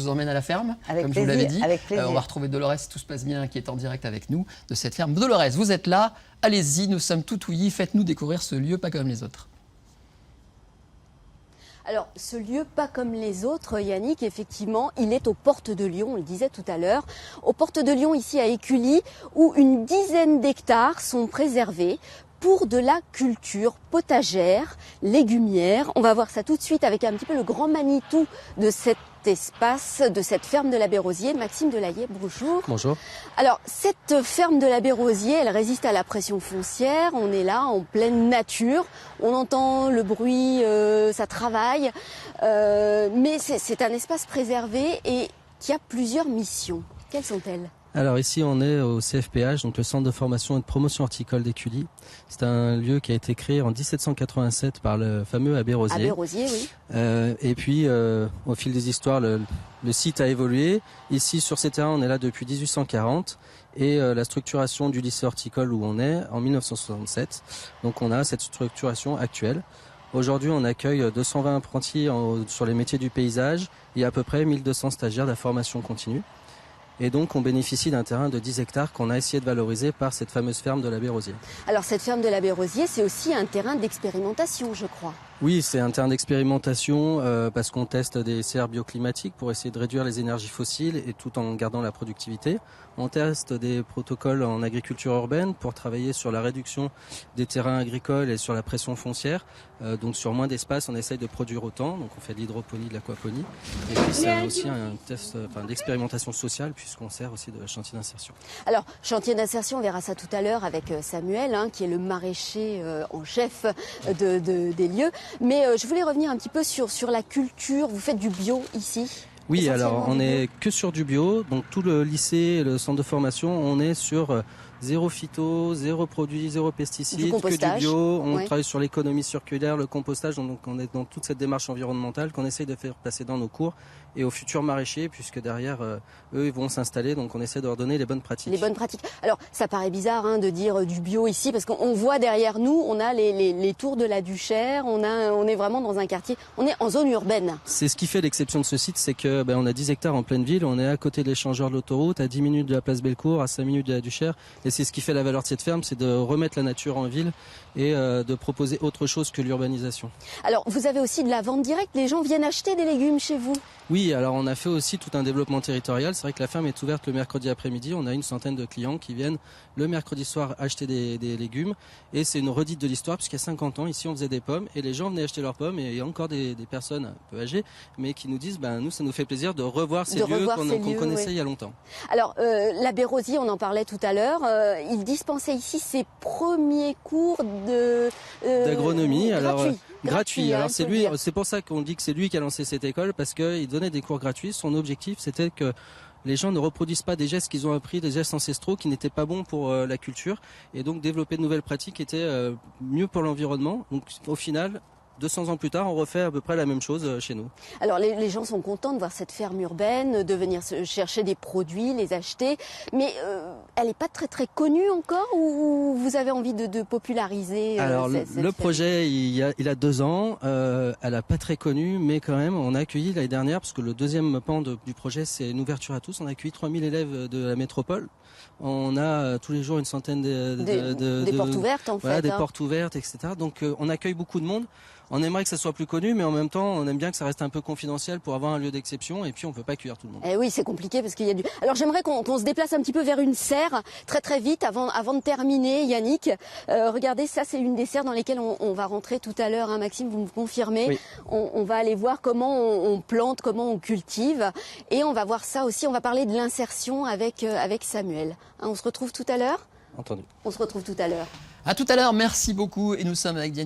vous emmène à la ferme, Avec comme plaisir, je vous l'avais dit. avec plaisir. On va retrouver Dolores, si tout se passe bien, qui est en direct avec nous de cette ferme. Dolores, vous êtes là, allez-y, nous sommes tout ouïs, faites-nous découvrir ce lieu pas comme les autres. Alors, ce lieu, pas comme les autres, Yannick, effectivement, il est aux portes de Lyon, on le disait tout à l'heure. Aux portes de Lyon, ici à Écully, où une dizaine d'hectares sont préservés pour de la culture potagère, légumière. On va voir ça tout de suite avec un petit peu le grand Manitou de cet espace, de cette ferme de l'Abbé Rosier. Maxime Delahaye, bonjour. Bonjour. Alors, cette ferme de l'Abbé Rosier, elle résiste à la pression foncière. On est là, en pleine nature. On entend le bruit, ça travaille. Mais c'est un espace préservé et qui a plusieurs missions. Quelles sont-elles ? Alors ici on est au CFPH, donc le Centre de formation et de promotion horticole d'Écully. C'est un lieu qui a été créé en 1787 par le fameux Abbé Rosier. Abbé Rosier, oui. Et puis au fil des histoires, le site a évolué. Ici sur ces terrains, on est là depuis 1840 et la structuration du lycée horticole où on est en 1967. Donc on a cette structuration actuelle. Aujourd'hui, on accueille 220 apprentis sur les métiers du paysage et à peu près 1200 stagiaires de la formation continue. Et donc, on bénéficie d'un terrain de 10 hectares qu'on a essayé de valoriser par cette fameuse ferme de l'Abbé Rosier. Alors, cette ferme de l'Abbé Rosier, c'est aussi un terrain d'expérimentation, je crois. Oui, c'est un terrain d'expérimentation parce qu'on teste des serres bioclimatiques pour essayer de réduire les énergies fossiles et tout en gardant la productivité. On teste des protocoles en agriculture urbaine pour travailler sur la réduction des terrains agricoles et sur la pression foncière. Donc sur moins d'espace, on essaye de produire autant. Donc on fait de l'hydroponie, de l'aquaponie. Et puis c'est aussi un test d'expérimentation sociale puisqu'on sert aussi de chantier d'insertion. Alors, chantier d'insertion, on verra ça tout à l'heure avec Samuel, qui est le maraîcher en chef des lieux. Mais je voulais revenir un petit peu sur la culture. Vous faites du bio ici ? Oui, alors on est que sur du bio. Donc tout le lycée et le centre de formation, on est sur zéro phyto, zéro produit, zéro pesticides, que du bio. On travaille sur l'économie circulaire, le compostage. Donc on est dans toute cette démarche environnementale qu'on essaye de faire passer dans nos cours et aux futurs maraîchers, puisque derrière, eux, ils vont s'installer. Donc on essaie de leur donner les bonnes pratiques. Les bonnes pratiques. Alors ça paraît bizarre de dire du bio ici, parce qu'on voit derrière nous, on a les tours de la Duchère, on est vraiment dans un quartier, on est en zone urbaine. C'est ce qui fait l'exception de ce site, c'est que on a 10 hectares en pleine ville, on est à côté de l'échangeur de l'autoroute, à 10 minutes de la place Bellecour, à 5 minutes de la Duchère. Et c'est ce qui fait la valeur de cette ferme, c'est de remettre la nature en ville et de proposer autre chose que l'urbanisation. Alors vous avez aussi de la vente directe, les gens viennent acheter des légumes chez vous ? Oui, alors on a fait aussi tout un développement territorial. C'est vrai que la ferme est ouverte le mercredi après-midi. On a une centaine de clients qui viennent le mercredi soir acheter des légumes. Et c'est une redite de l'histoire puisqu'il y a 50 ans, ici on faisait des pommes et les gens venaient acheter leurs pommes. Et il y a encore des personnes un peu âgées, mais qui nous disent, nous ça nous fait plaisir de revoir ces lieux qu'on connaissait il y a longtemps. Alors l'Abbé Rosier, on en parlait tout à l'heure, il dispensait ici ses premiers cours d'agronomie. Gratuit. Alors c'est c'est pour ça qu'on dit que c'est lui qui a lancé cette école, parce qu'il donnait des cours gratuits. Son objectif, c'était que les gens ne reproduisent pas des gestes qu'ils ont appris, des gestes ancestraux qui n'étaient pas bons pour la culture, et donc développer de nouvelles pratiques était mieux pour l'environnement. Donc au final, 200 ans plus tard, on refait à peu près la même chose chez nous. Alors les gens sont contents de voir cette ferme urbaine, de venir chercher des produits, les acheter, mais elle n'est pas très très connue encore, ou vous avez envie de populariser Alors le projet, il a 2 ans, elle n'a pas très connue, mais quand même on a accueilli l'année dernière, parce que le deuxième pan du projet c'est une ouverture à tous, on a accueilli 3000 élèves de la métropole. On a tous les jours une centaine des portes ouvertes en fait. Des portes ouvertes, etc. Donc on accueille beaucoup de monde. On aimerait que ça soit plus connu, mais en même temps, on aime bien que ça reste un peu confidentiel pour avoir un lieu d'exception. Et puis, on peut pas accueillir tout le monde. Eh oui, c'est compliqué parce qu'il y a du... Alors, j'aimerais qu'on se déplace un petit peu vers une serre très très vite avant de terminer, Yannick. Regardez, ça, c'est une des serres dans lesquelles on va rentrer tout à l'heure. Maxime, vous me confirmez. Oui. On va aller voir comment on plante, comment on cultive. Et on va voir ça aussi. On va parler de l'insertion avec Samuel. On se retrouve tout à l'heure ? Entendu. On se retrouve tout à l'heure. À tout à l'heure, merci beaucoup. Et nous sommes avec Diane.